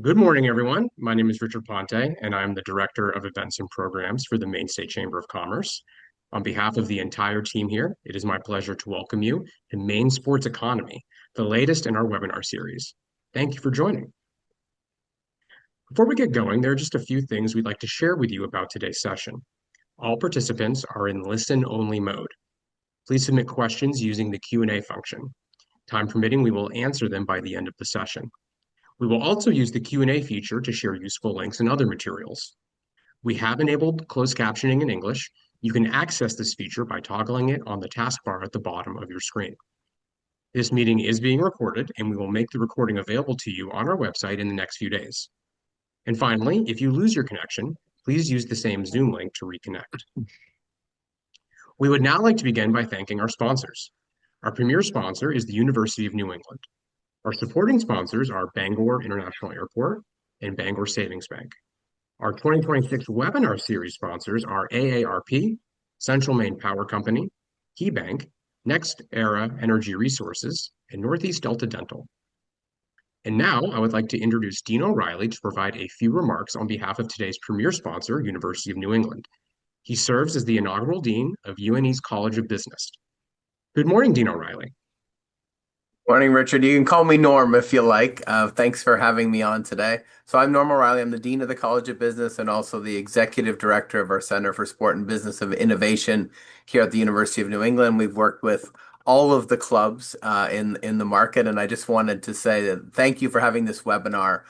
Good morning, everyone. My name is Richard Ponte, and I'm the Director of Events and Programs for the Maine State Chamber of Commerce. On behalf of the entire team here, it is my pleasure to welcome you to Maine Sports Economy, the latest in our webinar series. Thank you for joining. Before we get going, there are just a few things we'd like to share with you about today's session. All participants are in listen-only mode. Please submit questions using the Q&A function. Time permitting, we will answer them by the end of the session. We will also use the Q&A feature to share useful links and other materials. We have enabled closed captioning in English. You can access this feature by toggling it on the taskbar at the bottom of your screen. This meeting is being recorded, and we will make the recording available to you on our website in the next few days. And finally, if you lose your connection, please use the same Zoom link to reconnect. We would now like to begin by thanking our sponsors. Our premier sponsor is the University of New England. Our supporting sponsors are Bangor International Airport and Bangor Savings Bank. Our 2026 webinar series sponsors are AARP, Central Maine Power Company, KeyBank, Next Era Energy Resources, and Northeast Delta Dental. And now I would like to introduce Dean O'Reilly to provide a few remarks on behalf of today's premier sponsor, University of New England. He serves as the inaugural dean of UNE's College of Business. Good morning, Dean O'Reilly. Morning, Richard. You can call me Norm if you like. Thanks for having me on today. So I'm Norm O'Reilly. I'm the Dean of the College of Business and also the Executive Director of our Center for Sport and Business of Innovation here at the University of New England. We've worked with all of the clubs in the market, and I just wanted to say that thank you for having this webinar.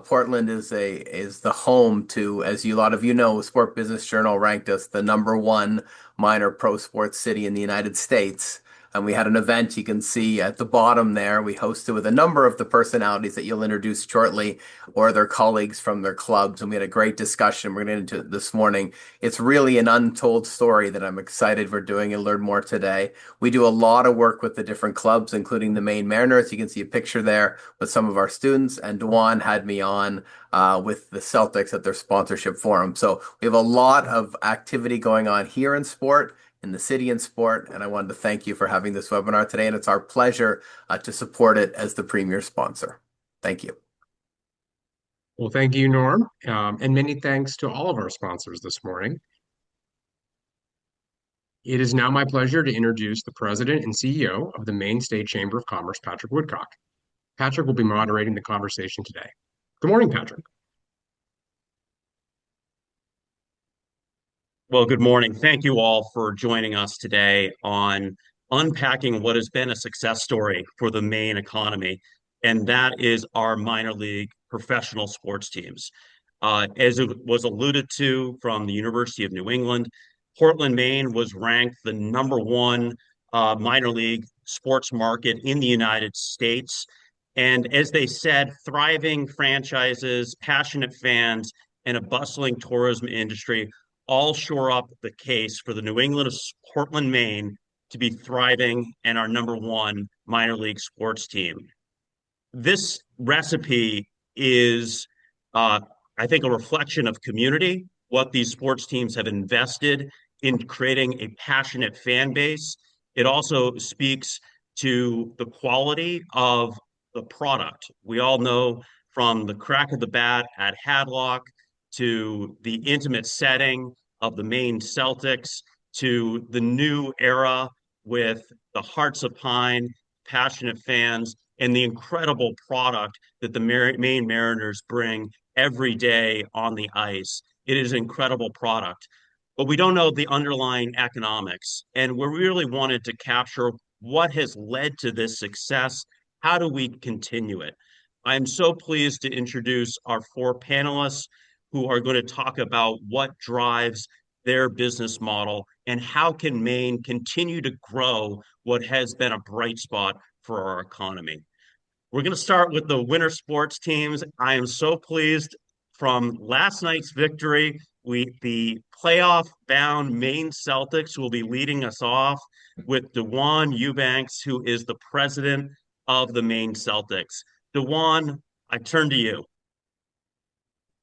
Portland is the home to, as a lot of you know, Sport Business Journal ranked us the #1 minor pro sports city in the United States. And we had an event you can see at the bottom there. We hosted with a number of the personalities that you'll introduce shortly or their colleagues from their clubs. And we had a great discussion. We're going to get into it this morning. It's really an untold story that I'm excited we're doing and learn more today. We do a lot of work with the different clubs, including the Maine Mariners. You can see a picture there with some of our students. And Dajuan had me on with the Celtics at their sponsorship forum. So we have a lot of activity going on here in sport, in the city and sport, and I wanted to thank you for having this webinar today, and it's our pleasure to support it as the premier sponsor. Thank you. Well, thank you, Norm, and many thanks to all of our sponsors this morning. It is now my pleasure to introduce the President and CEO of the Maine State Chamber of Commerce, Patrick Woodcock. Patrick will be moderating the conversation today. Good morning, Patrick. Well, good morning. Thank you all for joining us today on unpacking what has been a success story for the Maine economy, and that is our minor league professional sports teams. As it was alluded to from the University of New England, Portland, Maine was ranked the #1 minor league sports market in the United States. And as they said, thriving franchises, passionate fans, and a bustling tourism industry all shore up the case for the New England of Portland, Maine to be thriving and our #1 minor league sports team. This recipe is, I think, a reflection of community, what these sports teams have invested in creating a passionate fan base. It also speaks to the quality of the product. We all know from the crack of the bat at Hadlock to the intimate setting of the Maine Celtics to the new era with the Hearts of Pine, passionate fans, and the incredible product that the Maine Mariners bring every day on the ice. It is an incredible product. But we don't know the underlying economics. And we really wanted to capture what has led to this success. How do we continue it? I am so pleased to introduce our 4 panelists who are going to talk about what drives their business model and how can Maine continue to grow what has been a bright spot for our economy. We're going to start with the winter sports teams. I am so pleased from last night's victory. The playoff-bound Maine Celtics will be leading us off with Dajuan Eubanks, who is the president of the Maine Celtics. Dajuan, I turn to you.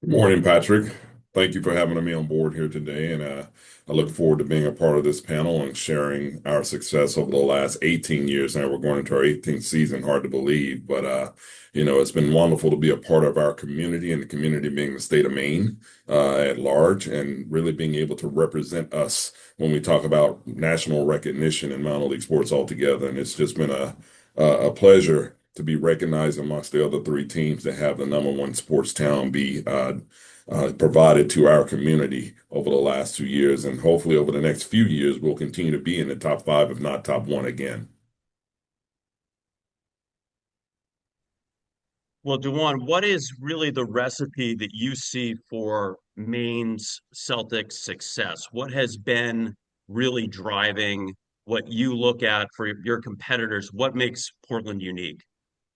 Good morning, Patrick. Thank you for having me on board here today. And I look forward to being a part of this panel and sharing our success over the last 18 years. Now we're going into our 18th season, hard to believe. But, it's been wonderful to be a part of our community and the community being the state of Maine at large and really being able to represent us when we talk about national recognition in minor league sports altogether. And it's just been a pleasure to be recognized amongst the other three teams to have the number one sports town be provided to our community over the last 2 years. And hopefully over the next few years, we'll continue to be in the top five, if not top one again. Well, Dajuan, what is really the recipe that you see for Maine's Celtics success? What has been really driving what you look at for your competitors? What makes Portland unique?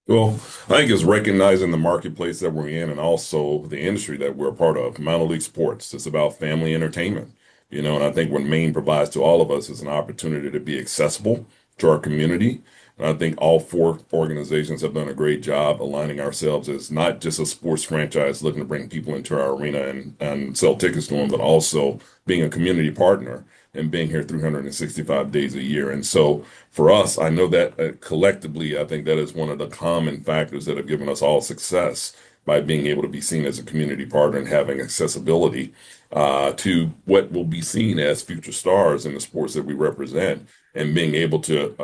Well, I think it's recognizing the marketplace that we're in and also the industry that we're a part of, minor league sports. It's about family entertainment, and I think what Maine provides to all of us is an opportunity to be accessible to our community. And I think all four organizations have done a great job aligning ourselves as not just a sports franchise looking to bring people into our arena and sell tickets to them, but also being a community partner and being here 365 days a year. And so, for us, I know that collectively, I think that is one of the common factors that have given us all success by being able to be seen as a community partner and having accessibility to what will be seen as future stars in the sports that we represent and being able to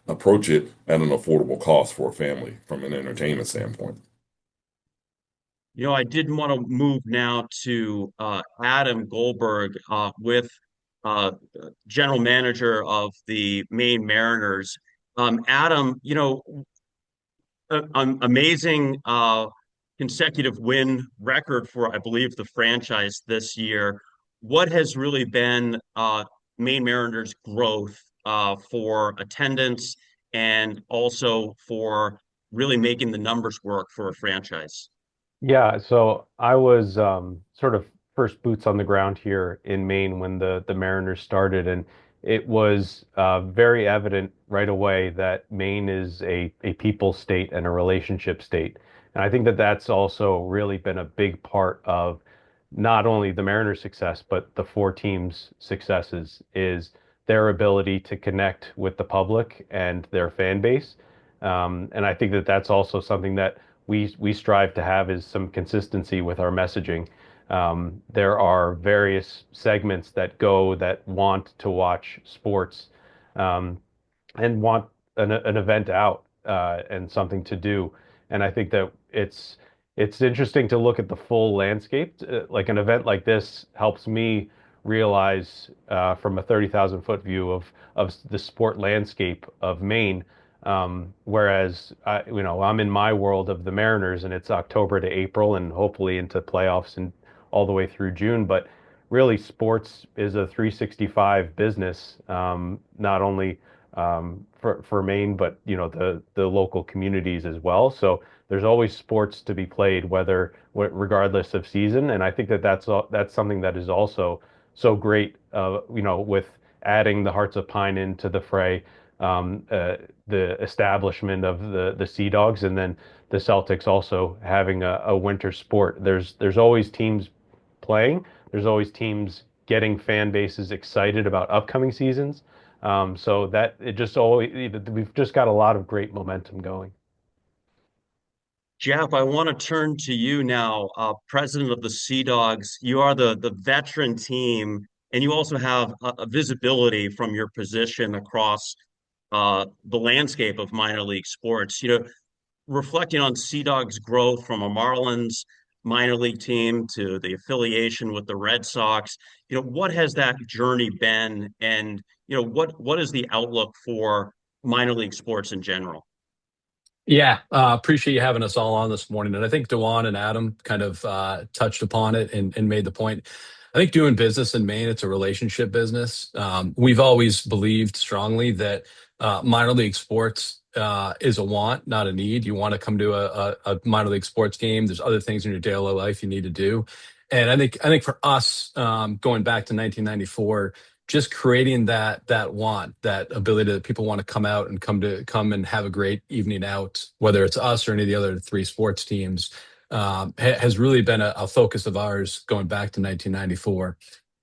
approach it at an affordable cost for a family from an entertainment standpoint. I did want to move now to Adam Goldberg with uh, general manager of the Maine Mariners. Adam, an amazing consecutive win record for, I believe, the franchise this year. What has really been Maine Mariners' growth for attendance and also for really making the numbers work for a franchise? Yeah, so I was sort of first boots on the ground here in Maine when the Mariners started, and it was very evident right away that Maine is a people state and a relationship state. And I think that that's also really been a big part of not only the Mariners' success, but the four teams' successes is their ability to connect with the public and their fan base. And I think that that's also something that we strive to have is some consistency with our messaging. There are various segments that want to watch sports um, and want an event out and something to do. And I think that it's interesting to look at the full landscape. Like an event like this helps me realize from a 30,000 foot view of the sport landscape of Maine. Whereas I'm in my world of the Mariners and it's October to April and hopefully into playoffs and all the way through June. But really, sports is a 365 business, not only for Maine, but the local communities as well. So there's always sports to be played, regardless of season. And I think that that's something that is also so great. With adding the Hearts of Pine into the fray, the establishment of the Sea Dogs, and then the Celtics also having a winter sport. There's always teams playing. There's always teams getting fan bases excited about upcoming seasons. So that it just always we've just got a lot of great momentum going. Geoff, I want to turn to you now, president of the Sea Dogs. You are the veteran team, and you also have a visibility from your position across the landscape of minor league sports. Reflecting on Sea Dogs' growth from a Marlins minor league team to the affiliation with the Red Sox, what has that journey been, and what is the outlook for minor league sports in general? Yeah, appreciate you having us all on this morning. And I think Dewan and Adam kind of touched upon it and made the point. I think doing business in Maine, it's a relationship business. We've always believed strongly that minor league sports is a want, not a need. You want to come to a minor league sports game. There's other things in your daily life you need to do. And I think for us, going back to 1994, just creating that want, that ability that people want to come out and come and have a great evening out, whether it's us or any of the other three sports teams. has really been a focus of ours going back to 1994.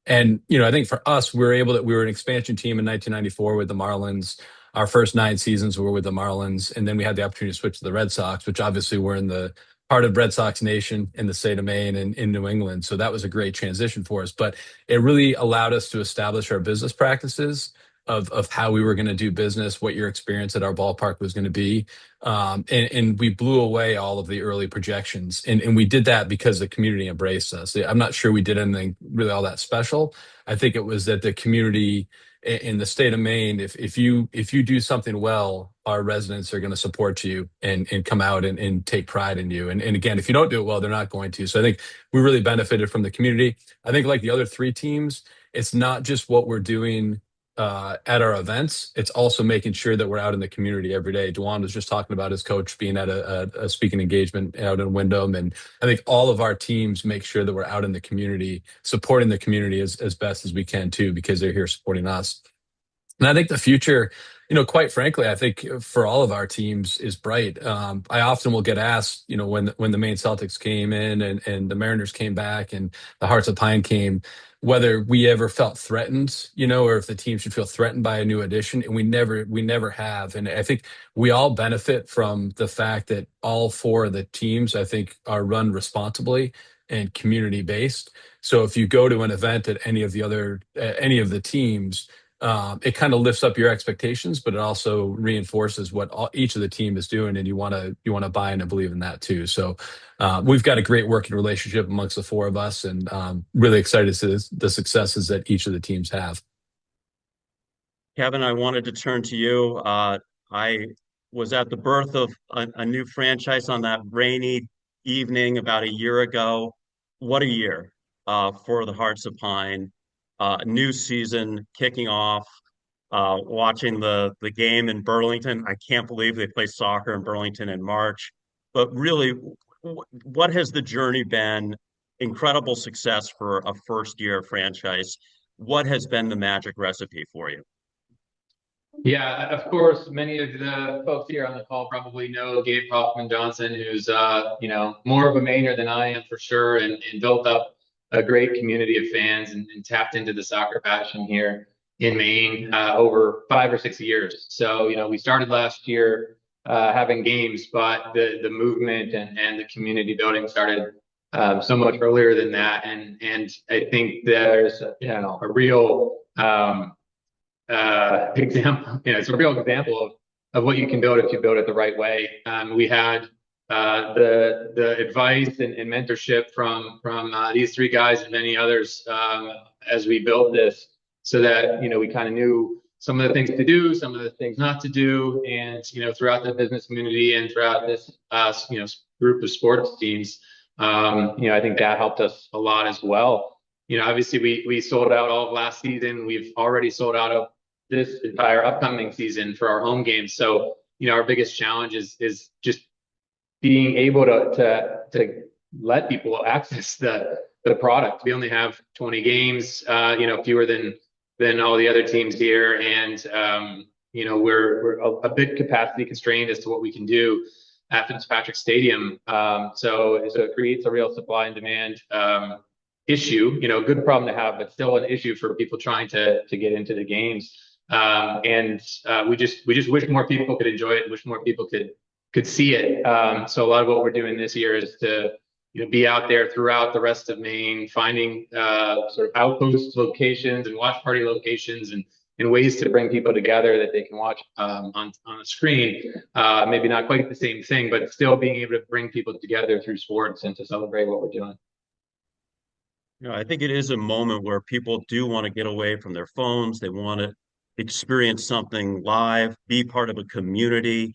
And, I think for us, we were an expansion team in 1994 with the Marlins. Our first 9 seasons were with the Marlins. And then we had the opportunity to switch to the Red Sox, which obviously were in the part of Red Sox Nation in the state of Maine and in New England. So that was a great transition for us. But it really allowed us to establish our business practices of how we were going to do business, what your experience at our ballpark was going to be. And we blew away all of the early projections. And we did that because the community embraced us. I'm not sure we did anything really all that special. I think it was that the community in the state of Maine, if you do something well, our residents are going to support you and come out and take pride in you. And again, if you don't do it well, they're not going to. So I think we really benefited from the community. I think like the other 3 teams, it's not just what we're doing at our events. It's also making sure that we're out in the community every day. Dajuan was just talking about his coach being at a speaking engagement out in Wyndham. And I think all of our teams make sure that we're out in the community, supporting the community as best as we can too, because they're here supporting us. And I think the future, quite frankly, I think for all of our teams is bright. I often will get asked, when the Maine Celtics came in and the Mariners came back and the Hearts of Pine came, whether we ever felt threatened, or if the team should feel threatened by a new addition. And we never have. And I think we all benefit from the fact that all 4 of the teams, I think, are run responsibly and community based. So if you go to an event at any of the teams, it kind of lifts up your expectations, but it also reinforces what each of the team is doing, and you want to buy in and believe in that too. So we've got a great working relationship amongst the 4 of us, and really excited to see the successes that each of the teams have. Kevin, I wanted to turn to you. I was at the birth of a new franchise on that rainy evening about a year ago. What a year for the Hearts of Pine. New season kicking off, watching the game in Burlington. I can't believe they play soccer in Burlington in March. But really, what has the journey been? Incredible success for a first year franchise. What has been the magic recipe for you? Yeah, of course, many of the folks here on the call probably know Gabe Hoffman Johnson, who's more of a Mainer than I am for sure, and built up a great community of fans and tapped into the soccer passion here in Maine over 5 or 6 years. So, we started last year having games, but the movement and the community building started so much earlier than that. And I think there's a real example. It's a real example of what you can build if you build it the right way. We had the advice and mentorship from these 3 guys and many others as we built this, so that we kind of knew some of the things to do, some of the things not to do, and throughout the business community and throughout this group of sports teams, I think that helped us a lot as well. Obviously we sold out all of last season. We've already sold out of this entire upcoming season for our home games. So, our biggest challenge is just being able to let people access the product. We only have 20 games, fewer than all the other teams here. And, we're a bit capacity constrained as to what we can do at Fitzpatrick Stadium. So it creates a real supply and demand issue, a good problem to have, but still an issue for people trying to get into the games. And we just wish more people could enjoy it, wish more people could see it. So a lot of what we're doing this year is to be out there throughout the rest of Maine, finding sort of outpost locations and watch party locations and ways to bring people together that they can watch on a screen. Maybe not quite the same thing, but still being able to bring people together through sports and to celebrate what we're doing. I think it is a moment where people do want to get away from their phones. They want to experience something live, be part of a community,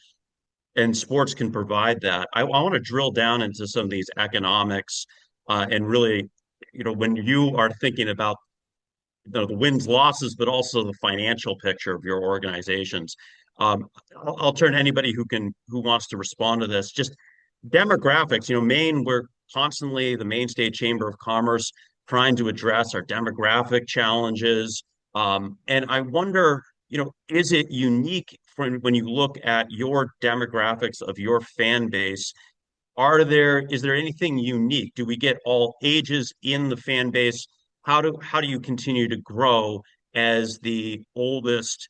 and sports can provide that. I want to drill down into some of these economics and really, when you are thinking about the wins, losses, but also the financial picture of your organizations. I'll turn to anybody who wants to respond to this. Just demographics. Maine, we're constantly the Maine State Chamber of Commerce trying to address our demographic challenges. And I wonder, is it unique when you look at your demographics of your fan base? is there anything unique? Do we get all ages in the fan base? How do you continue to grow as the oldest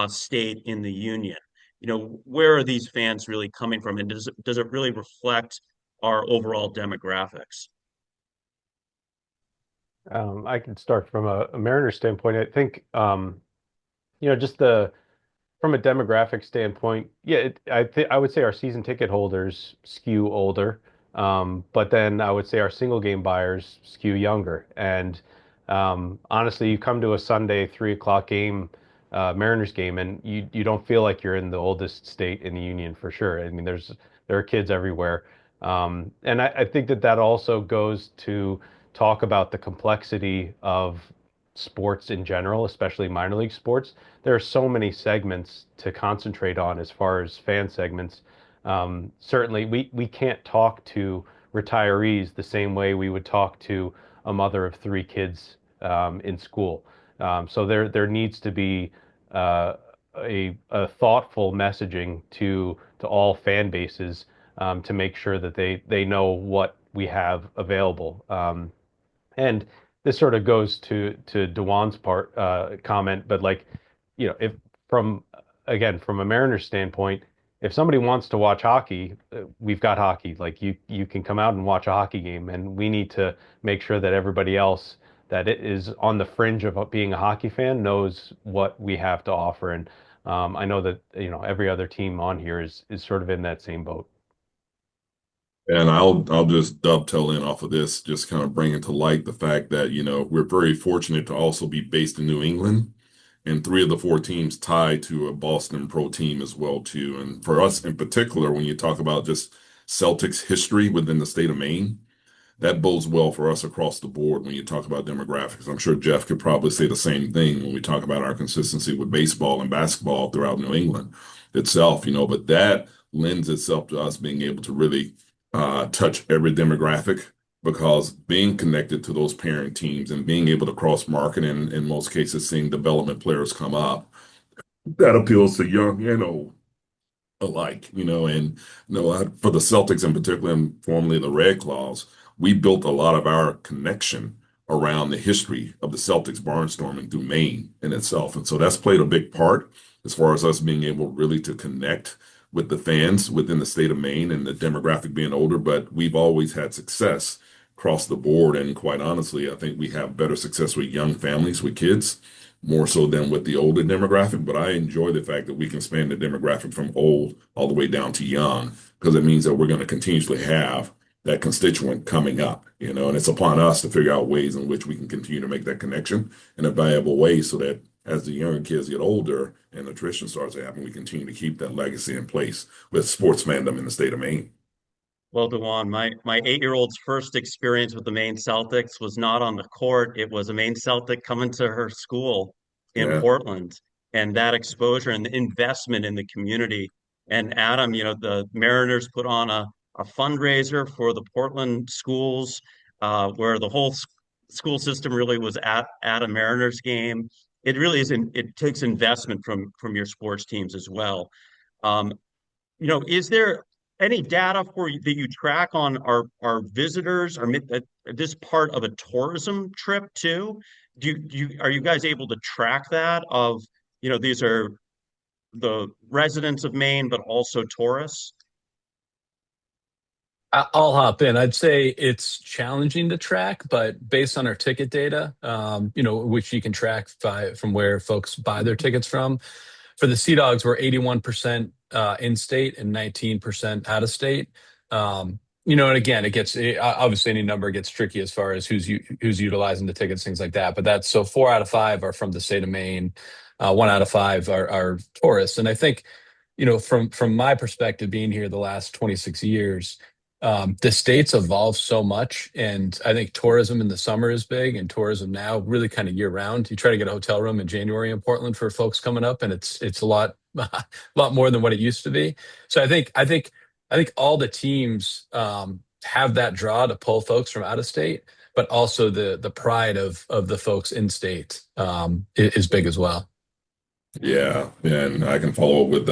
state in the union? Where are these fans really coming from, and does it really reflect our overall demographics? I can start from a Mariner standpoint. I think, just from a demographic standpoint, yeah, I would say our season ticket holders skew older, but then I would say our single game buyers skew younger. And honestly, you come to a Sunday 3 o'clock game, Mariners game, and you don't feel like you're in the oldest state in the union for sure. I mean, there are kids everywhere, and I think that also goes to talk about the complexity of sports in general, especially minor league sports. There are so many segments to concentrate on as far as fan segments. Certainly, we can't talk to retirees the same way we would talk to a mother of 3 kids in school. So there needs to be a thoughtful messaging to all fan bases to make sure that they know what we have available. And this sort of goes to Dewan's part comment, but like, if from from a Mariners standpoint, if somebody wants to watch hockey, we've got hockey. Like you can come out and watch a hockey game, and we need to make sure that everybody else that it is on the fringe of being a hockey fan knows what we have to offer. And I know that every other team on here is sort of in that same boat. And I'll just dovetail in off of this, just kind of bring it to light the fact that, we're very fortunate to also be based in New England, and 3 of the 4 teams tied to a Boston pro team as well too. And for us in particular, when you talk about just Celtics history within the state of Maine, that bodes well for us across the board when you talk about demographics. I'm sure Geoff could probably say the same thing when we talk about our consistency with baseball and basketball throughout New England itself, but that lends itself to us being able to really touch every demographic, because being connected to those parent teams and being able to cross market and in most cases seeing development players come up, that appeals to young and old alike, and for the Celtics in particular, and formerly the Red Claws, we built a lot of our connection around the history of the Celtics barnstorming through Maine in itself. And so that's played a big part as far as us being able really to connect with the fans within the state of Maine and the demographic being older. But we've always had success across the board. And quite honestly, I think we have better success with young families, with kids, more so than with the older demographic. But I enjoy the fact that we can span the demographic from old all the way down to young, because it means that we're going to continuously have that constituent coming up, and it's upon us to figure out ways in which we can continue to make that connection in a valuable way, so that as the younger kids get older and attrition starts to happen, we continue to keep that legacy in place with sports fandom in the state of Maine. Well, Dajuan, my 8-year-old's first experience with the Maine Celtics was not on the court. It was a Maine Celtic coming to her school in Yeah. Portland, and that exposure and the investment in the community. And Adam, the Mariners put on a fundraiser for the Portland schools, where the whole school system really was at a Mariners game. It really is. It takes investment from your sports teams as well. Um, is there any data that you track on our visitors, or this part of a tourism trip too? Are you guys able to track that of, these are the residents of Maine, but also tourists? I'll hop in. I'd say it's challenging to track, but based on our ticket data, which you can track from where folks buy their tickets from, for the Sea Dogs, we're 81% in state and 19% out of state. And again, it gets obviously any number gets tricky as far as who's utilizing the tickets, things like that. But that's so 4 out of 5 are from the state of Maine, 1 out of 5 are tourists. And I think, from my perspective, being here the last 26 years. The state's evolved so much, and I think tourism in the summer is big, and tourism now really kind of year round. You try to get a hotel room in January in Portland for folks coming up, and it's a lot more than what it used to be. So I think all the teams have that draw to pull folks from out of state, but also the pride of the folks in state is big as well. Yeah, and I can follow up with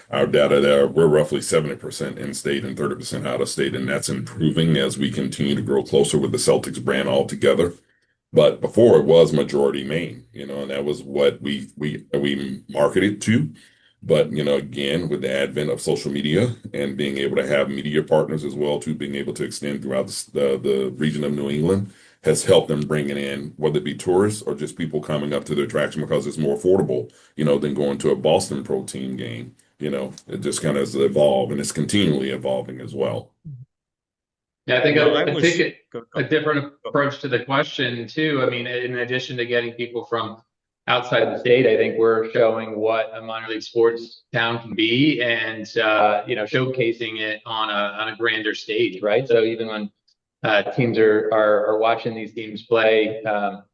our data there. We're roughly 70% in-state and 30% out-of-state, and that's improving as we continue to grow closer with the Celtics brand altogether. But before it was majority Maine, and that was what we marketed to. But again, with the advent of social media and being able to have media partners as well, too, being able to extend throughout the region of New England has helped them bring it in, whether it be tourists or just people coming up to the attraction because it's more affordable, than going to a Boston Pro team game. It just kind of has evolved and it's continually evolving as well. Yeah, I think I I was take a different approach to the question too. I mean, in addition to getting people from outside the state, I think we're showing what a minor league sports town can be, and showcasing it on a grander stage, right? So even when teams are watching these teams play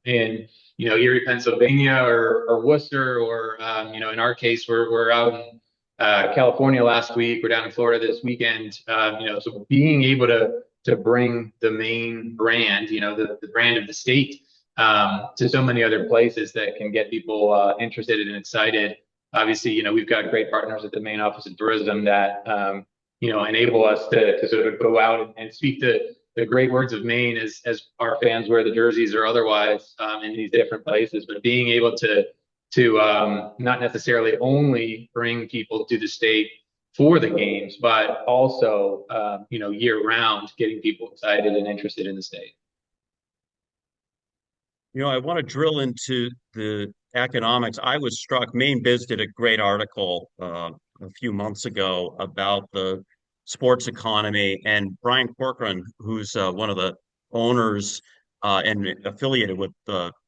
in Erie, Pennsylvania, or Worcester, or in our case, we're out in California last week. We're down in Florida this weekend. So being able to bring the Maine brand, the brand of the state, to so many other places that can get people interested and excited. Obviously, we've got great partners at the Maine Office of Tourism that enable us to sort of go out and speak the great words of Maine as our fans wear the jerseys or otherwise in these different places. But being able to not necessarily only bring people to the state for the games, but also year round, getting people excited and interested in the state. I want to drill into the economics. I was struck. Maine Biz did a great article a few months ago about the sports economy, and Brian Corcoran, who's one of the owners and affiliated with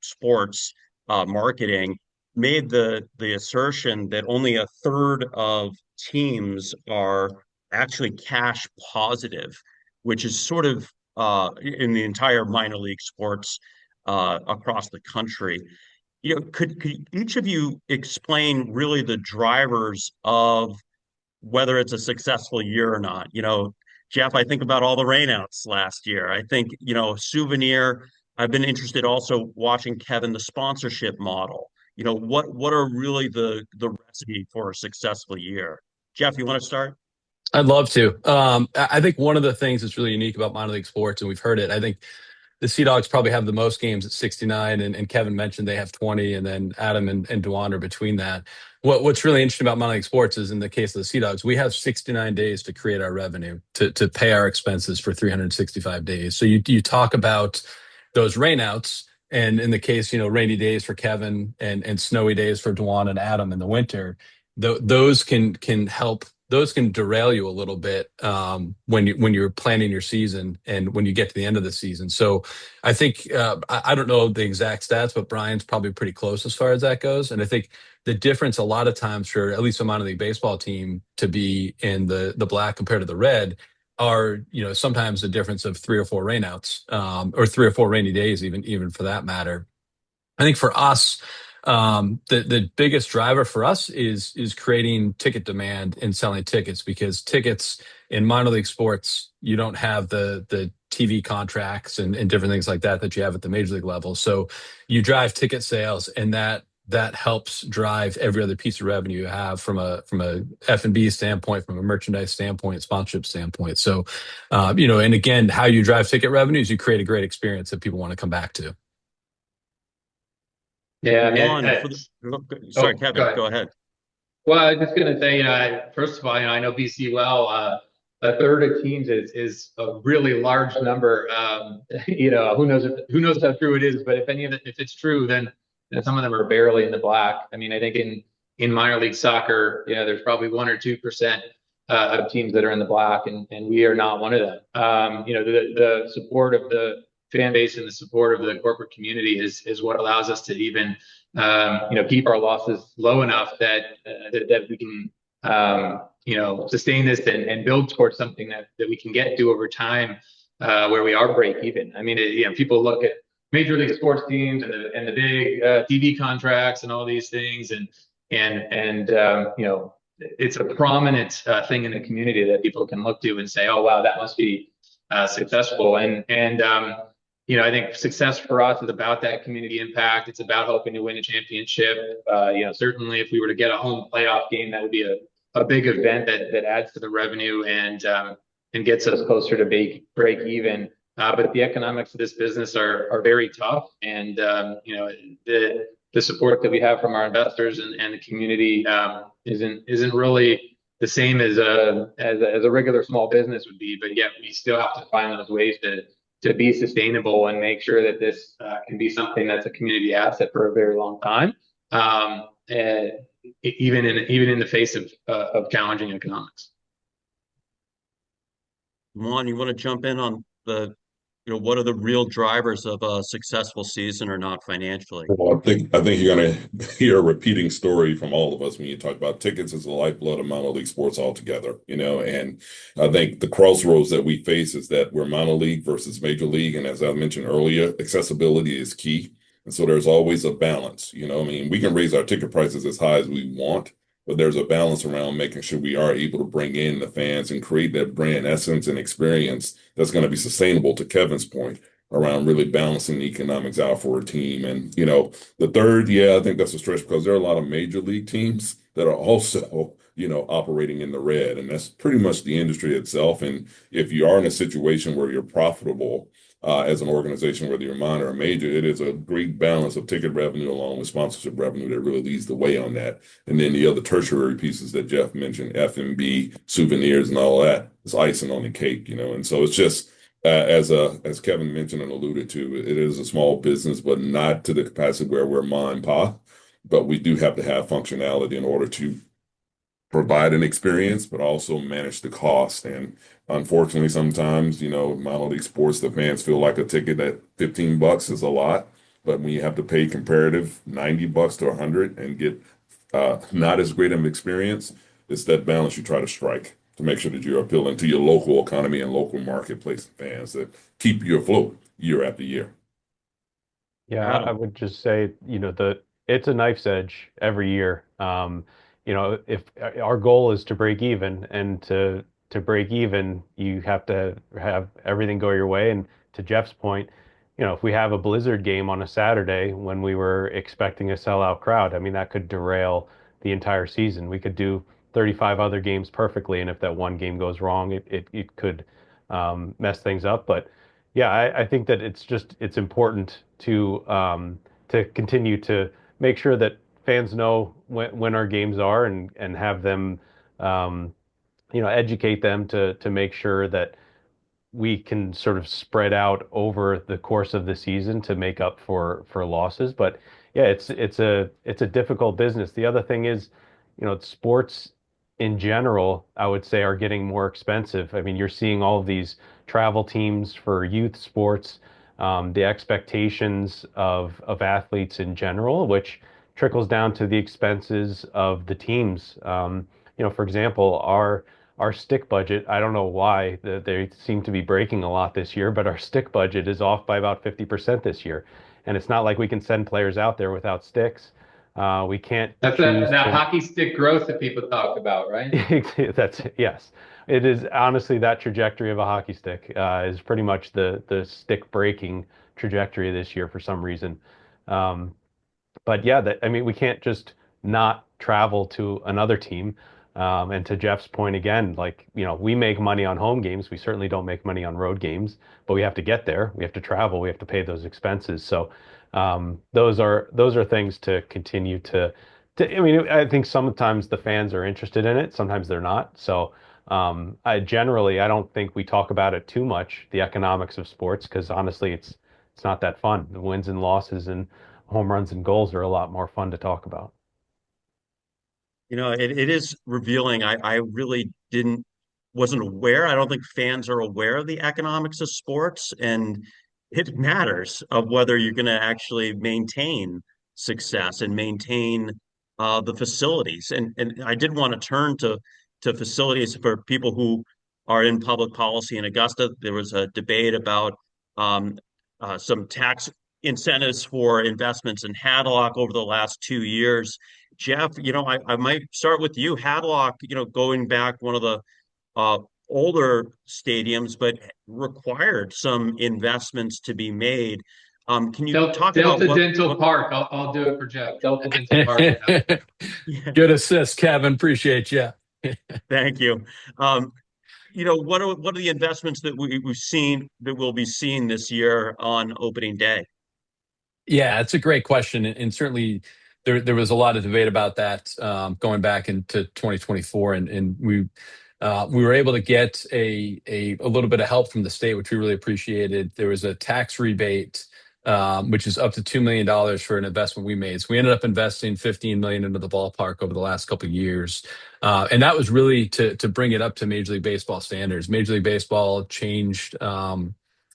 sports marketing, made the assertion that only a third of teams are actually cash positive, which is sort of in the entire minor league sports across the country. Could each of you explain really the drivers of whether it's a successful year or not? Geoff, I think about all the rainouts last year. I think, Souvenir, I've been interested also watching Kevin, the sponsorship model. What are really the recipe for a successful year? Geoff, you want to start? I'd love to. I think one of the things that's really unique about minor league sports, and we've heard it, I think the Sea Dogs probably have the most games at 69, and Kevin mentioned they have 20, and then Adam and Dajuan are between that. What's really interesting about minor league sports is in the case of the Sea Dogs, we have 69 days to create our revenue, to pay our expenses for 365 days. So you talk about those rainouts, and in the case, rainy days for Kevin and snowy days for Dajuan and Adam in the winter, those can help. Those can derail you a little bit when you're planning your season and when you get to the end of the season. So I think I don't know the exact stats, but Brian's probably pretty close as far as that goes. And I think the difference a lot of times for at least a minor league baseball team to be in the black compared to the red are sometimes the difference of 3 or 4 rainouts or 3 or 4 rainy days, even for that matter. I think for us, the biggest driver for us is creating ticket demand and selling tickets, because tickets in minor league sports, you don't have the TV contracts and different things like that you have at the major league level. So you drive ticket sales, and that helps drive every other piece of revenue you have from a F&B standpoint, from a merchandise standpoint, sponsorship standpoint. So and again, how you drive ticket revenues, you create a great experience that people want to come back to. Yeah, One for sorry, Kevin, go go ahead. ahead. Well, I was just going to say, first of all, I know BC well. A third of teams is a really large number. Who knows how true it is, but if it's true, then some of them are barely in the black. I mean, I think in minor league soccer, there's probably 1 or 2% of teams that are in the black, and we are not one of them. The support of the fan base and the support of the corporate community is what allows us to even keep our losses low enough that we can sustain this and build towards something that we can get to over time, where we are break even. I mean, people look at major league sports teams and the big TV contracts and all these things, and it's a prominent thing in the community that people can look to and say, oh wow, that must be successful. And I think success for us is about that community impact. It's about hoping to win a championship. Certainly if we were to get a home playoff game, that would be a big event that adds to the revenue and gets us closer to break even. But the economics of this business are very tough, and the support that we have from our investors and the community isn't really the same as a regular small business would be. But yet we still have to find those ways to be sustainable and make sure that this can be something that's a community asset for a very long time, even in the face of challenging economics. Juan, you want to jump in on what are the real drivers of a successful season or not financially? Well, I think you're going to hear a repeating story from all of us when you talk about tickets as the lifeblood of minor league sports altogether, and I think the crossroads that we face is that we're minor league versus major league. And as I mentioned earlier, accessibility is key. And so there's always a balance, I mean, we can raise our ticket prices as high as we want, but there's a balance around making sure we are able to bring in the fans and create that brand essence and experience that's going to be sustainable, to Kevin's point, around really balancing the economics out for a team. And, the third, I think that's a stretch because there are a lot of major league teams that are also, operating in the red. And that's pretty much the industry itself. And if you are in a situation where you're profitable as an organization, whether you're minor or major, it is a great balance of ticket revenue along with sponsorship revenue that really leads the way on that. And then the other tertiary pieces that Geoff mentioned, F&B, souvenirs, and all that, is icing on the cake, And so it's just, as Kevin mentioned and alluded to, it is a small business, but not to the capacity where we're ma and pa. But we do have to have functionality in order to provide an experience, but also manage the cost. And unfortunately, sometimes, minor league sports, the fans feel like a ticket at $15 is a lot. But when you have to pay comparative $90 to $100 and get not as great of an experience, it's that balance you try to strike to make sure that you're appealing to your local economy and local marketplace fans that keep you afloat year after year. Yeah, I would just say, it's a knife's edge every year. If our goal is to break even, and to break even, you have to have everything go your way. And to Geoff's point, if we have a blizzard game on a Saturday when we were expecting a sellout crowd, I mean, that could derail the entire season. We could do 35 other games perfectly, and if that one game goes wrong, it could mess things up. But yeah, I think that it's important to continue to make sure that fans know when our games are, and have them educate them to make sure that we can sort of spread out over the course of the season to make up for losses. But yeah, it's a difficult business. The other thing is, sports in general, I would say, are getting more expensive. I mean, you're seeing all of these travel teams for youth sports, the expectations of athletes in general, which trickles down to the expenses of the teams. For example, our stick budget, I don't know why they seem to be breaking a lot this year, but our stick budget is off by about 50% this year. And it's not like we can send players out there without sticks. We can't That's choose that to... hockey stick growth that people talk about, right? Yes. It is honestly that trajectory of a hockey stick is pretty much the stick breaking trajectory this year for some reason. But yeah, I mean, we can't just not travel to another team. And to Geoff's point again, like, we make money on home games. We certainly don't make money on road games, but we have to get there. We have to travel. We have to pay those expenses. So those are things to continue I mean, I think sometimes the fans are interested in it. Sometimes they're not. So I don't think we talk about it too much, the economics of sports, because honestly, it's not that fun. The wins and losses and home runs and goals are a lot more fun to talk about. It is revealing. I really wasn't aware. I don't think fans are aware of the economics of sports, and it matters of whether you're going to actually maintain success and maintain the facilities. And I did want to turn to facilities for people who are in public policy in Augusta. There was a debate about um, some tax incentives for investments in Hadlock over the last 2 years. Geoff, I might start with you. Hadlock, going back, one of the older stadiums, but required some investments to be made. Can you talk about Delta Dental what Park. I'll do it for Geoff. Delta Dental Park. yeah, Good assist, Kevin. Appreciate you. thank you. Um, what are the investments that we've seen that we'll be seeing this year on opening day? Yeah, it's a great question, and certainly there was a lot of debate about that going back into 2024, and we were able to get a little bit of help from the state, which we really appreciated. There was a tax rebate, which is up to $2 million for an investment we made. So we ended up investing 15 million into the ballpark over the last couple of years, and that was really to bring it up to Major League Baseball standards. Major League Baseball changed.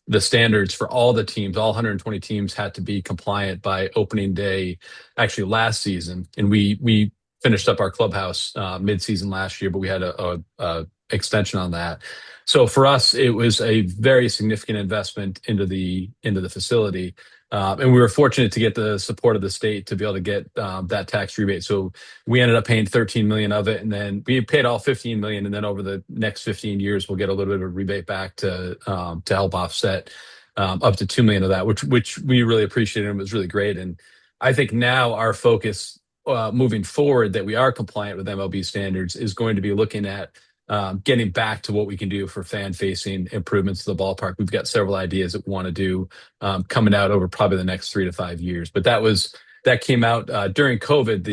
The standards for all the teams, all 120 teams had to be compliant by opening day, actually last season. And we finished up our clubhouse mid-season last year, but we had a extension on that. So for us, it was a very significant investment into the facility. And we were fortunate to get the support of the state to be able to get that tax rebate. So we ended up paying 13 million of it, and then we paid all 15 million, and then over the next 15 years, we'll get a little bit of a rebate back to help offset up to 2 million of that, which we really appreciated and was really great. And I think now our focus moving forward, that we are compliant with MLB standards, is going to be looking at getting back to what we can do for fan-facing improvements to the ballpark. We've got several ideas that we want to do coming out over probably the next 3 to 5 years. But that came out during COVID.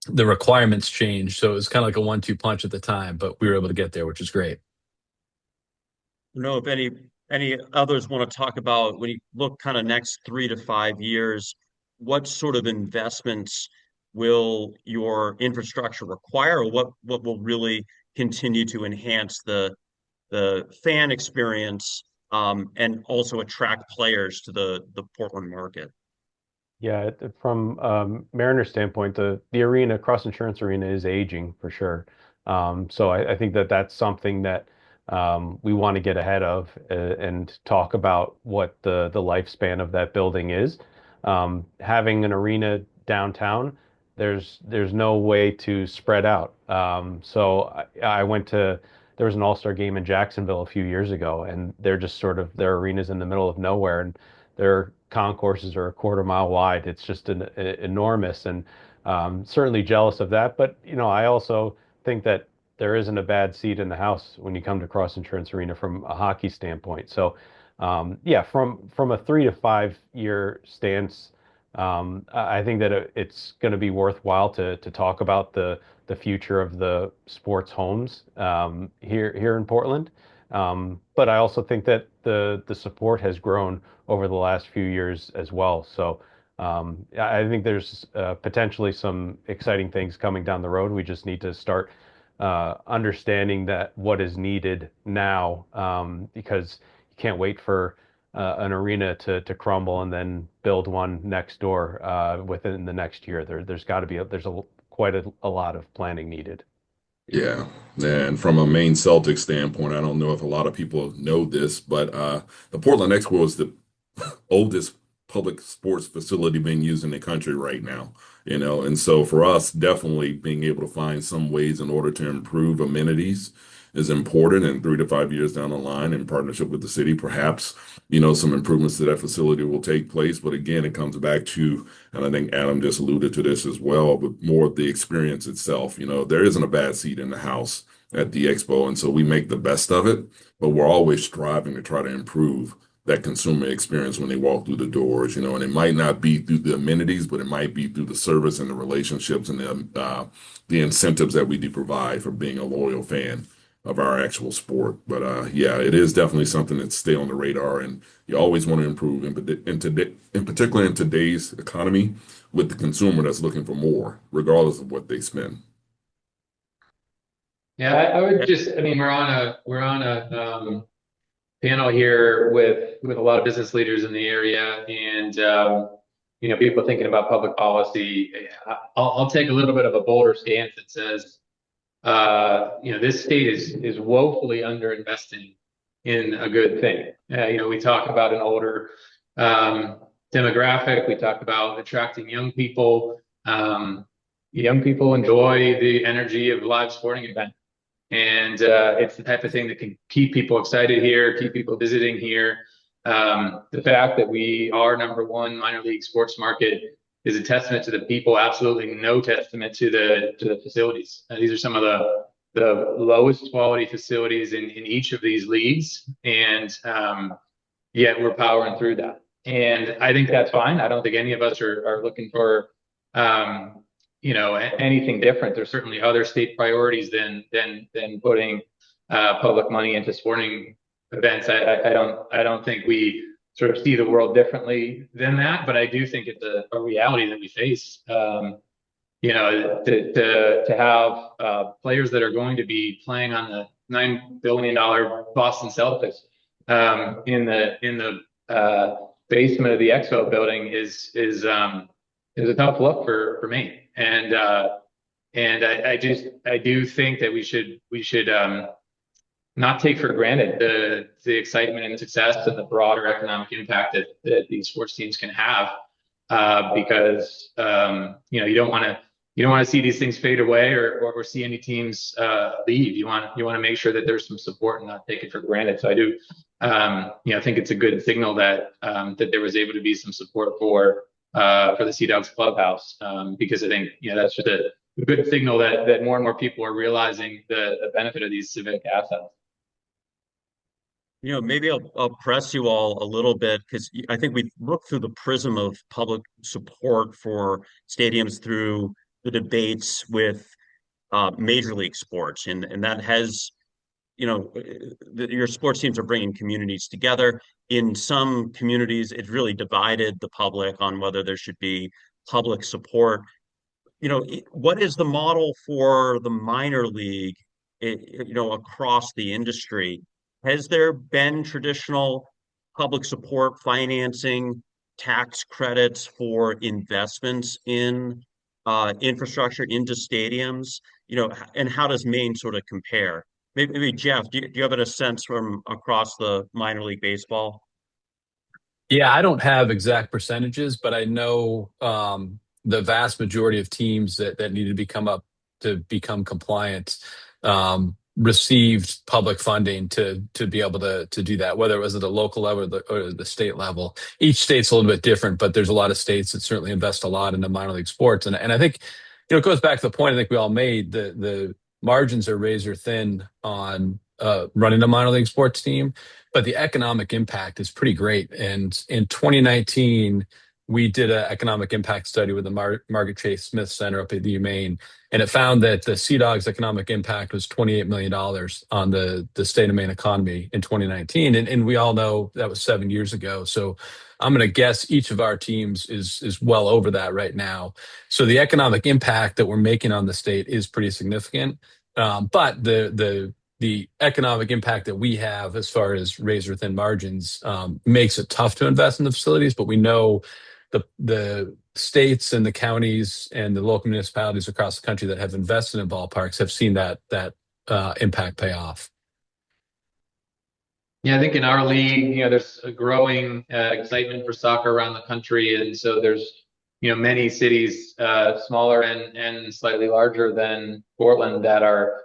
The requirements changed, so it was kind of like a 1-2 punch at the time, but we were able to get there, which is great. I don't know if any others want to talk about, when you look kind of next 3 to 5 years, what sort of investments will your infrastructure require, or what will really continue to enhance the fan experience, and also attract players to the Portland market? Yeah, from Mariner standpoint, the arena, Cross Insurance Arena, is aging for sure. So I think that that's something that we want to get ahead of and talk about what the lifespan of that building is. Having an arena downtown, there's no way to spread out. So I went to there was an All-Star game in Jacksonville a few years ago, and they're just sort of their arena's in the middle of nowhere, and their concourses are a quarter mile wide. It's just enormous, and certainly jealous of that. But I also think that there isn't a bad seat in the house when you come to Cross Insurance Arena from a hockey standpoint. So, yeah, from a 3 to 5 year stance, I think that it's going to be worthwhile to talk about the future of the sports homes here in Portland. But I also think that the support has grown over the last few years as well. So I think there's potentially some exciting things coming down the road. We just need to start understanding that what is needed now, because you can't wait for an arena to crumble and then build one next door within the next year. There's got to be quite a lot of planning needed. Yeah. And from a Maine Celtics standpoint, I don't know if a lot of people know this, but the Portland Expo is the oldest public sports facility being used in the country right now, and so for us, definitely being able to find some ways in order to improve amenities is important. And 3 to 5 years down the line, in partnership with the city, perhaps, some improvements to that facility will take place. But again, it comes back to, and I think Adam just alluded to this as well, but more of the experience itself. There isn't a bad seat in the house at the expo, and so we make the best of it, but we're always striving to try to improve that consumer experience when they walk through the doors, and it might not be through the amenities, but it might be through the service and the relationships and the incentives that we do provide for being a loyal fan of our actual sport. But yeah, it is definitely something that stay on the radar, and you always want to improve, in particular in today's economy, with the consumer that's looking for more, regardless of what they spend. Yeah, I would I mean, we're on a panel here with a lot of business leaders in the area, and people thinking about public policy. I'll take a little bit of a bolder stance that says, this state is woefully underinvesting in a good thing. We talk about an older demographic. We talk about attracting young people. Young people enjoy the energy of live sporting event. And it's the type of thing that can keep people excited here, keep people visiting here. The fact that we are #1 minor league sports market is a testament to the people, absolutely no testament to the facilities. These are some of the lowest quality facilities in each of these leagues, and yet we're powering through that. And I think that's fine. I don't think any of us are looking for anything different. There's certainly other state priorities than putting public money into sporting events. I don't think we sort of see the world differently than that, but I do think it's a reality that we face. To have players that are going to be playing on the $9 billion Boston Celtics in the basement of the Expo building is a tough look for Maine. And I do think that we should not take for granted the excitement and the success and the broader economic impact that these sports teams can have, because you don't want to see these things fade away or see any teams leave. You want to make sure that there's some support and not take it for granted. So I do think it's a good signal that there was able to be some support for the Sea Dogs clubhouse, because I think that's just a good signal that more and more people are realizing the benefit of these civic assets. Maybe I'll press you all a little bit, because I think we've looked through the prism of public support for stadiums through the debates with major league sports, and that has, your sports teams are bringing communities together. In some communities, it really divided the public on whether there should be public support. What is the model for the minor league, across the industry? Has there been traditional public support financing, tax credits for investments in infrastructure into stadiums? And how does Maine sort of compare? Maybe Geoff, do you have a sense from across the minor league baseball? Yeah, I don't have exact percentages, but I know the vast majority of teams that needed to become compliant received public funding to be able to do that, whether it was at the local level or the state level. Each state's a little bit different, but there's a lot of states that certainly invest a lot into minor league sports. And I think it goes back to the point I think we all made. The margins are razor thin on running a minor league sports team, but the economic impact is pretty great. And in 2019, we did an economic impact study with the Margaret Chase Smith Center up at the UMaine, and it found that the Sea Dogs economic impact was $28 million on the state of Maine economy in 2019. And we all know that was 7 years ago. So I'm going to guess each of our teams is well over that right now. So the economic impact that we're making on the state is pretty significant. But the economic impact that we have as far as razor thin margins makes it tough to invest in the facilities. But we know the states and the counties and the local municipalities across the country that have invested in ballparks have seen that impact pay off. Yeah, I think in our league, there's a growing excitement for soccer around the country, and so there's many cities, smaller and slightly larger than Portland, that are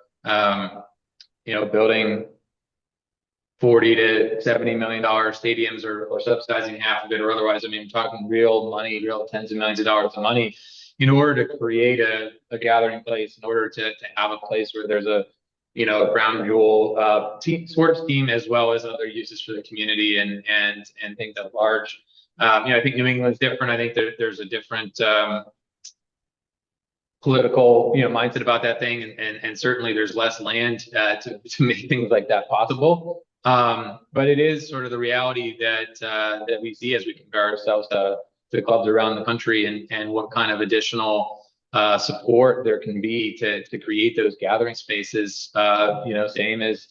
building $40 to $70 million stadiums or subsidizing half of it or otherwise. I mean, I'm talking real money, real tens of millions of dollars of money in order to create a gathering place, in order to have a place where there's a ground jewel sports team, as well as other uses for the community and things at large. I think New England's different. I think there's a different political mindset about that thing, and certainly there's less land to make things like that possible. But it is sort of the reality that we see as we compare ourselves to clubs around the country, and what kind of additional support there can be to create those gathering spaces. Same as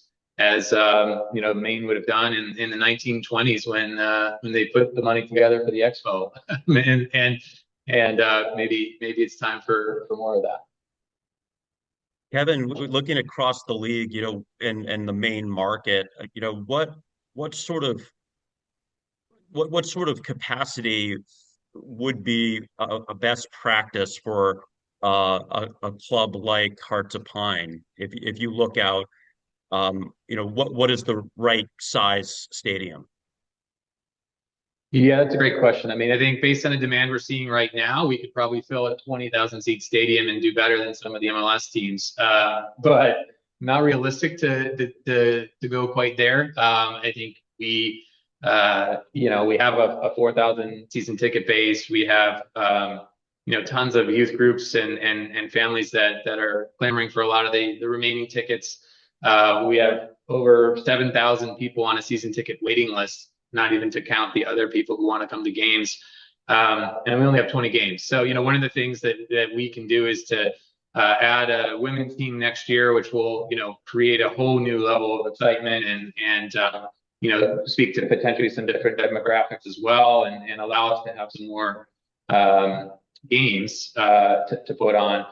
Maine would have done in the 1920s when they put the money together for the Expo, and maybe it's time for more of that. Kevin, looking across the league, and the Maine market, what sort of capacity would be a best practice for a club like Hearts of Pine? If you look out, what is the right size stadium? Yeah, that's a great question. I mean, I think based on the demand we're seeing right now, we could probably fill a 20,000 seat stadium and do better than some of the MLS teams. But not realistic to go quite there. I think we have a 4,000 season ticket base. We have tons of youth groups and families that are clamoring for a lot of the remaining tickets. We have over 7,000 people on a season ticket waiting list, not even to count the other people who want to come to games. And we only have 20 games. So, one of the things that we can do is to add a women's team next year, which will, create a whole new level of excitement and speak to potentially some different demographics as well, and allow us to have some more games to put on.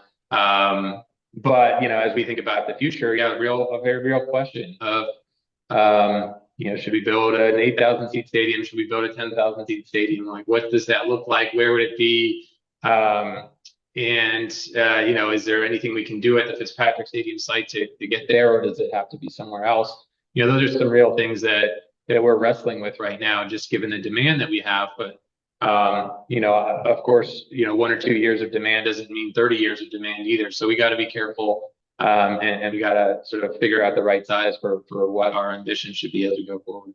But as we think about the future, yeah, a very real question of should we build an 8,000 seat stadium? Should we build a 10,000 seat stadium? Like, what does that look like? Where would it be? Is there anything we can do at the Fitzpatrick Stadium site to get there, or does it have to be somewhere else? Those are some real things that we're wrestling with right now, just given the demand that we have. But of course, 1 or 2 years of demand doesn't mean 30 years of demand either. So we got to be careful, and we got to sort of figure out the right size for what our ambition should be as we go forward.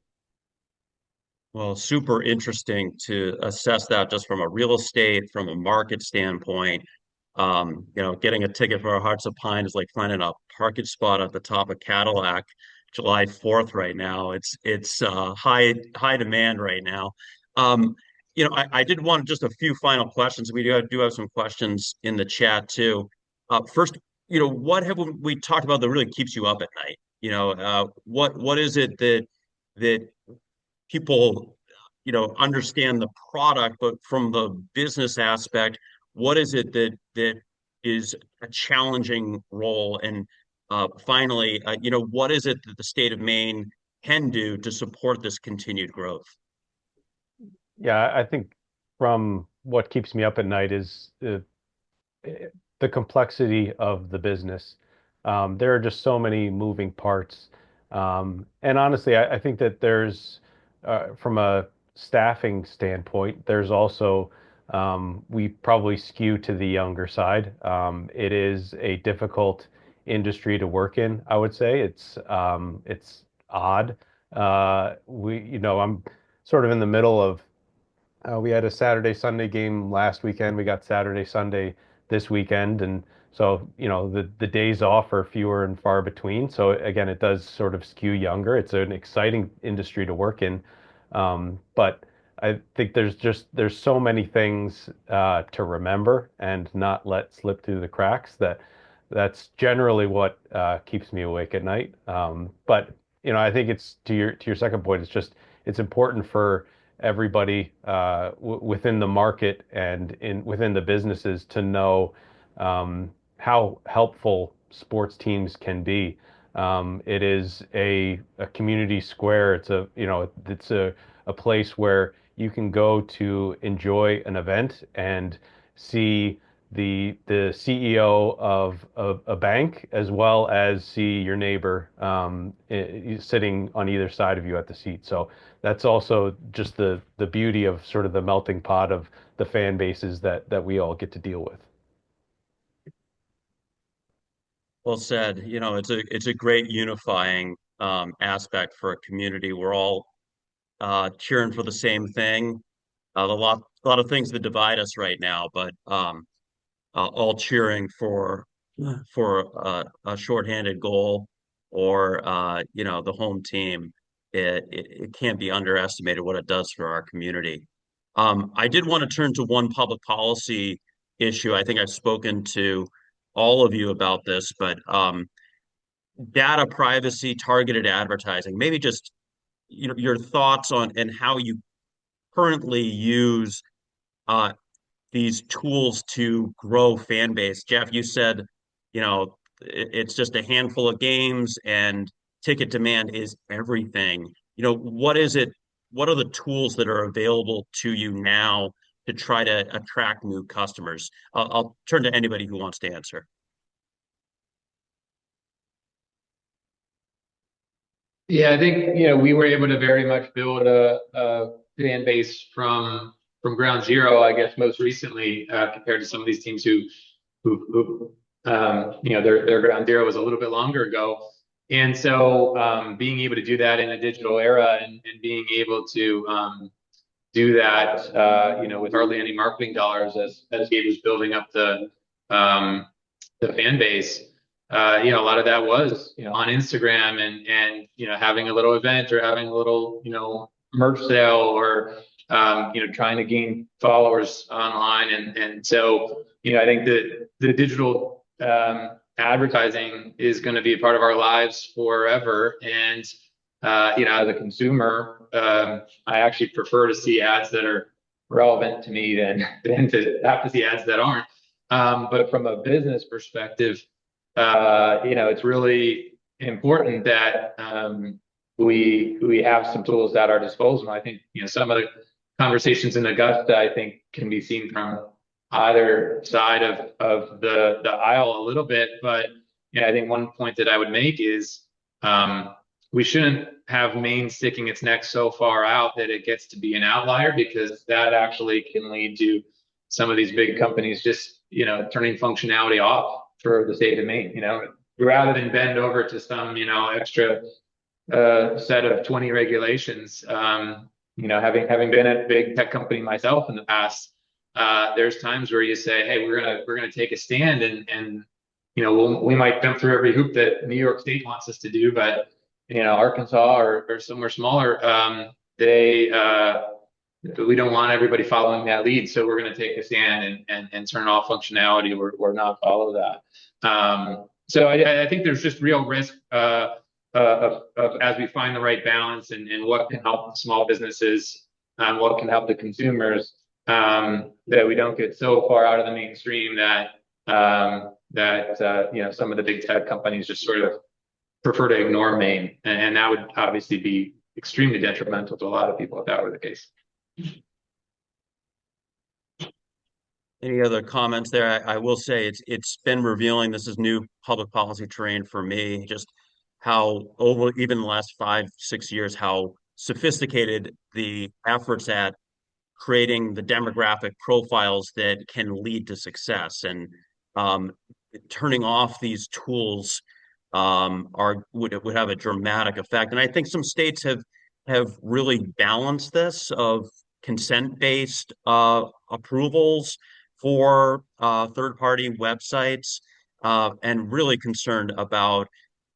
Well, super interesting to assess that just from a real estate, from a market standpoint. Getting a ticket for our Hearts of Pine is like finding a parking spot at the top of Cadillac, July 4th right now. It's high demand right now. I did want just a few final questions. We do have some questions in the chat too. First, what have we talked about that really keeps you up at night? What is it that people, understand the product, but from the business aspect, what is it that is a challenging role? And finally, what is it that the state of Maine can do to support this continued growth? Yeah, I think from what keeps me up at night is the complexity of the business. There are just so many moving parts. And honestly, I think that from a staffing standpoint, there's also, we probably skew to the younger side. It is a difficult industry to work in, I would say. It's odd. I'm sort of in the middle of, we had a Saturday, Sunday game last weekend. We got Saturday, Sunday this weekend. And so, the days off are fewer and far between. So again, it does sort of skew younger. It's an exciting industry to work in. But I think there's so many things to remember and not let slip through the cracks that's generally what keeps me awake at night. But I think it's to your second point. It's important for everybody within the market and within the businesses to know how helpful sports teams can be. It is a community square. It's a place where you can go to enjoy an event and see the CEO of a bank, as well as see your neighbor sitting on either side of you at the seat. So that's also just the beauty of sort of the melting pot of the fan bases that we all get to deal with. Well said. It's a great unifying aspect for a community. We're all cheering for the same thing. A lot of things that divide us right now, but all cheering for a shorthanded goal, or the home team. It can't be underestimated what it does for our community. I did want to turn to one public policy issue. I think I've spoken to all of you about this, but data privacy, targeted advertising. Maybe just your thoughts on and how you currently use these tools to grow fan base. Geoff, you said, it's just a handful of games and ticket demand is everything. What is it? What are the tools that are available to you now to try to attract new customers? I'll turn to anybody who wants to answer. Yeah, I think we were able to very much build a fan base from ground zero. I guess most recently, compared to some of these teams who their ground zero was a little bit longer ago. And so being able to do that in a digital era and being able to do that, with hardly any marketing dollars as Gabe was building up the fan base. A lot of that was, on Instagram and having a little event or having a little, merch sale or, trying to gain followers online. And so, I think that the digital advertising is going to be a part of our lives forever. And, as a consumer, I actually prefer to see ads that are relevant to me than to have to see ads that aren't. But from a business perspective, it's really important that we have some tools at our disposal. I think some of the conversations in Augusta, I think, can be seen from either side of the aisle a little bit. But I think one point that I would make is we shouldn't have Maine sticking its neck so far out that it gets to be an outlier, because that actually can lead to some of these big companies just turning functionality off for the state of Maine. Rather than bend over to some extra set of 20 regulations. Having been at a big tech company myself in the past, there's times where you say, hey, we're gonna take a stand and we might jump through every hoop that New York State wants us to do, but Arkansas or somewhere smaller, we don't want everybody following that lead, so we're going to take a stand and turn off functionality or not follow that. So I think there's just real risk of as we find the right balance and what can help small businesses and what can help the consumers, that we don't get so far out of the mainstream that some of the big tech companies just sort of prefer to ignore Maine, and that would obviously be extremely detrimental to a lot of people if that were the case. Any other comments there? I will say it's been revealing. This is new public policy terrain for me. Just how over even the last 5-6 years, how sophisticated the efforts at creating the demographic profiles that can lead to success, and turning off these tools would have a dramatic effect. And I think some states have really balanced this of consent-based approvals for third-party websites, and really concerned about,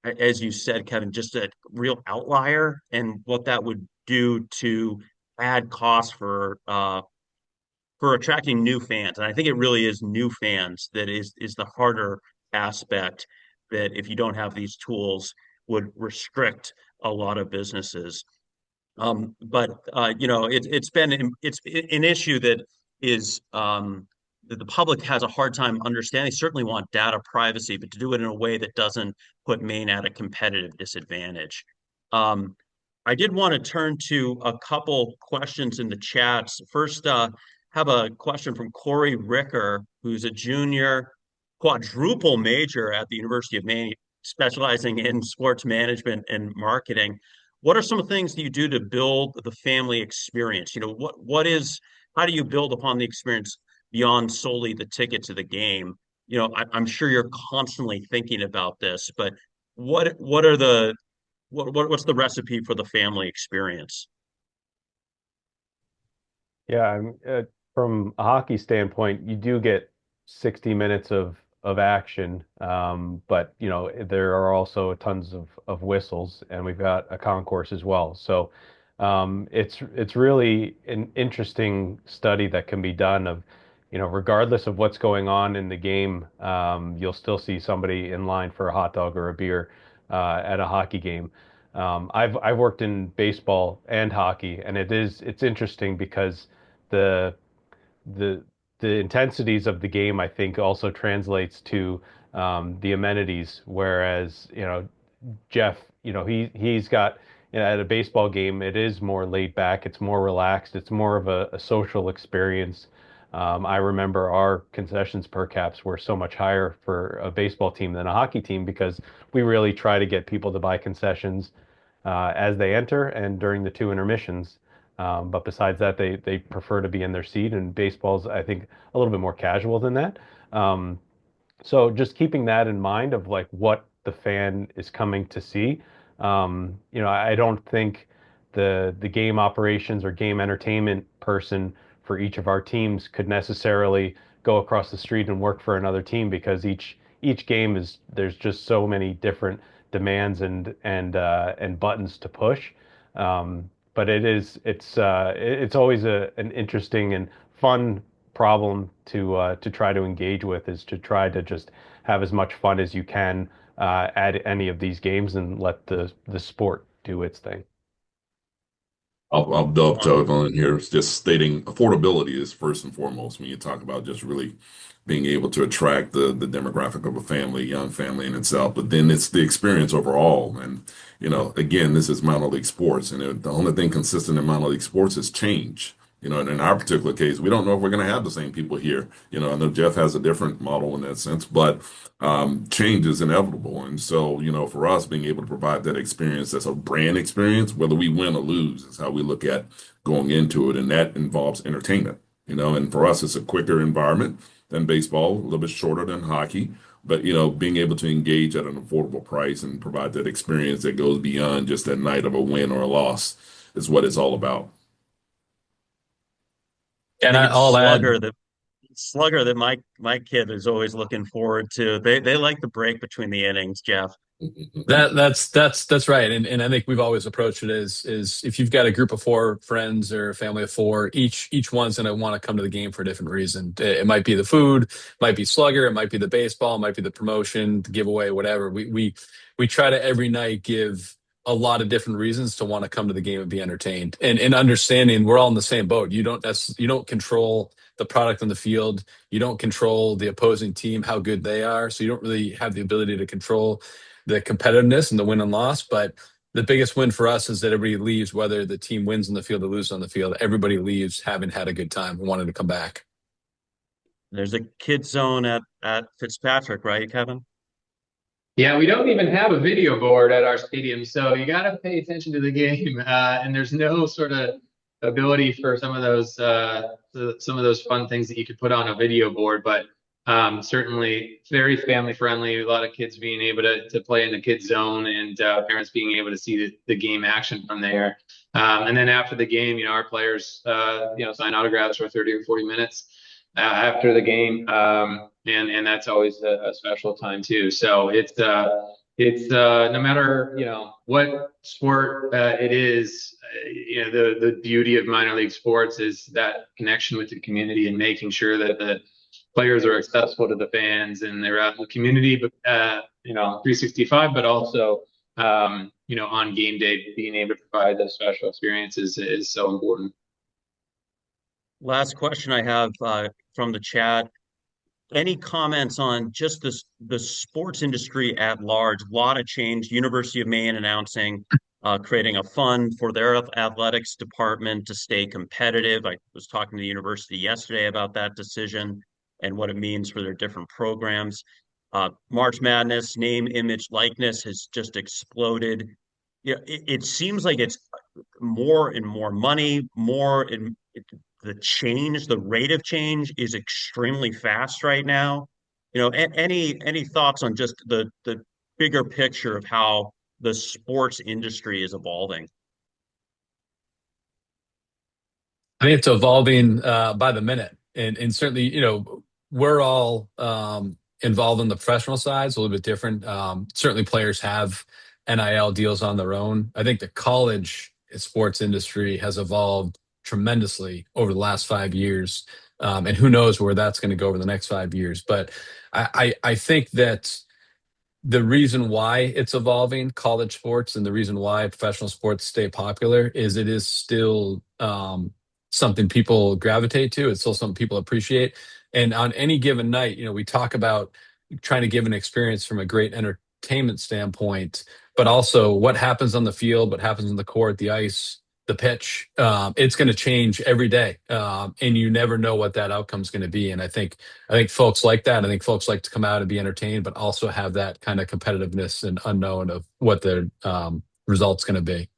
as you said, Kevin, just a real outlier and what that would do to add costs for attracting new fans. And I think it really is new fans that is the harder aspect, that if you don't have these tools would restrict a lot of businesses. But it's been an issue that is that the public has a hard time understanding. They certainly want data privacy, but to do it in a way that doesn't put Maine at a competitive disadvantage. I did want to turn to a couple questions in the chats. First, have a question from Corey Ricker, who's a junior quadruple major at the University of Maine, specializing in sports management and marketing. What are some things that you do to build the family experience? How do you build upon the experience beyond solely the ticket to the game? I'm sure you're constantly thinking about this, but what's the recipe for the family experience? Yeah, from a hockey standpoint, you do get 60 minutes of action, but there are also tons of whistles, and we've got a concourse as well. So it's really an interesting study that can be done of, regardless of what's going on in the game, you'll still see somebody in line for a hot dog or a beer at a hockey game. I've worked in baseball and hockey, and it's interesting because the the the intensities of the game, I think, also translates to the amenities. Whereas, Geoff, he's got, at a baseball game, it is more laid back, it's more relaxed, it's more of a social experience. I remember our concessions per caps were so much higher for a baseball team than a hockey team because we really try to get people to buy concessions as they enter and during the two intermissions. But besides that, they prefer to be in their seat, and baseball's, I think, a little bit more casual than that. So just keeping that in mind of like what the fan is coming to see. I don't think the game operations or game entertainment person for each of our teams could necessarily go across the street and work for another team because each game is there's just so many different demands and buttons to push. But it's always an interesting and fun problem to try to engage with is to try to just have as much fun as you can at any of these games and let the sport do its thing. I'll dovetail on here, just stating affordability is first and foremost when you talk about just really being able to attract the demographic of a family, young family in itself. But then it's the experience overall. And, again, this is minor league sports. And the only thing consistent in minor league sports is change. And in our particular case, we don't know if we're going to have the same people here. I know Geoff has a different model in that sense, but change is inevitable. And so, for us, being able to provide that experience as a brand experience, whether we win or lose, is how we look at going into it. And that involves entertainment, and for us, it's a quicker environment than baseball, a little bit shorter than hockey. But, being able to engage at an affordable price and provide that experience that goes beyond just that night of a win or a loss is what it's all about. I And think it's I'll add, Slugger that my kid is always looking forward to. They like the break between the innings, Geoff. that's right, and I think we've always approached it is if you've got a group of four friends or a family of four, each one's going to want to come to the game for a different reason. It might be the food, might be Slugger, it might be the baseball, it might be the promotion, the giveaway, whatever. We try to every night give a lot of different reasons to want to come to the game and be entertained, and understanding we're all in the same boat. You don't control the product on the field, you don't control the opposing team how good they are, so you don't really have the ability to control the competitiveness and the win and loss. But the biggest win for us is that everybody leaves, whether the team wins on the field or loses on the field, everybody leaves having had a good time and wanted to come back. There's a kid zone at Fitzpatrick, right, Kevin? Yeah, we don't even have a video board at our stadium, so you got to pay attention to the game. And there's no sort of ability for some of those fun things that you could put on a video board. But certainly very family friendly. A lot of kids being able to play in the kids zone, and parents being able to see the game action from there. And then after the game, our players sign autographs for 30 or 40 minutes after the game, and that's always a special time too. So it's no matter what sport it is, the beauty of minor league sports is that connection with the community and making sure that the players are accessible to the fans and they're out in the community, but 365, but also on game day, being able to provide those special experiences is so important. Last question I have from the chat. Any comments on just the sports industry at large? A lot of change. University of Maine announcing creating a fund for their athletics department to stay competitive. I was talking to the university yesterday about that decision and what it means for their different programs. March Madness, name, image, likeness has just exploded. It seems like it's more and more money, the rate of change is extremely fast right now. Any thoughts on just the bigger picture of how the sports industry is evolving? I think it's evolving by the minute, and certainly, we're all involved in the professional side. It's a little bit different. Certainly, players have NIL deals on their own. I think the college sports industry has evolved tremendously over the last 5 years, and who knows where that's going to go over the next 5 years. But I think that the reason why it's evolving, college sports, and the reason why professional sports stay popular is it is still something people gravitate to. It's still something people appreciate. And on any given night, we talk about trying to give an experience from a great entertainment standpoint, but also what happens on the field, what happens on the court, the ice, the pitch. It's going to change every day, and you never know what that outcome's going to be. And I think folks like that. I think folks like to come out and be entertained, but also have that kind of competitiveness and unknown of what the result's going to be.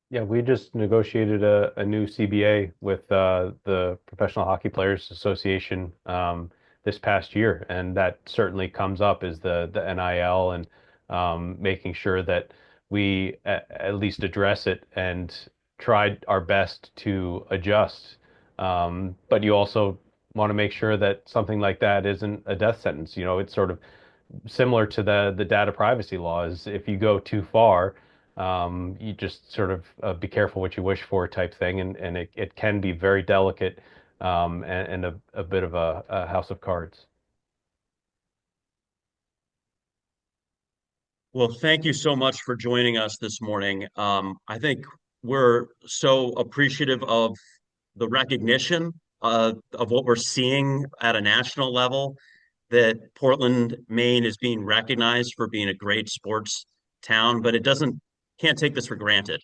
Yeah, we just negotiated a new CBA with the Professional Hockey Players Association this past year, and that certainly comes up is the NIL and making sure that we at least address it and tried our best to adjust. But you also want to make sure that something like that isn't a death sentence. You know, it's sort of similar to the data privacy laws. If you go too far, you just sort of be careful what you wish for type thing, and it can be very delicate and a bit of a house of cards. Well, thank you so much for joining us this morning. I think we're so appreciative of the recognition of what we're seeing at a national level, that Portland, Maine is being recognized for being a great sports town, but it doesn't can't take this for granted.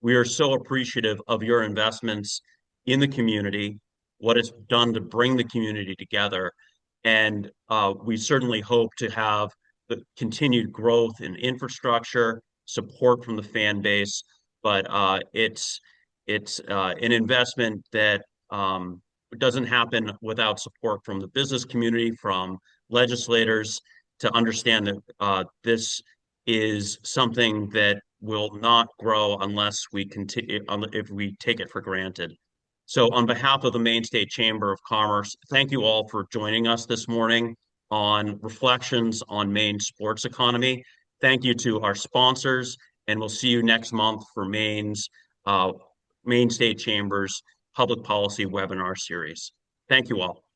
We are so appreciative of your investments in the community, what it's done to bring the community together, and we certainly hope to have the continued growth in infrastructure, support from the fan base, but it's an investment that doesn't happen without support from the business community, from legislators, to understand that this is something that will not grow unless we continue, if we take it for granted. So, on behalf of the Maine State Chamber of Commerce, thank you all for joining us this morning on Reflections on Maine Sports Economy. Thank you to our sponsors, and we'll see you next month for Maine State Chamber's Public Policy Webinar Series. Thank you all.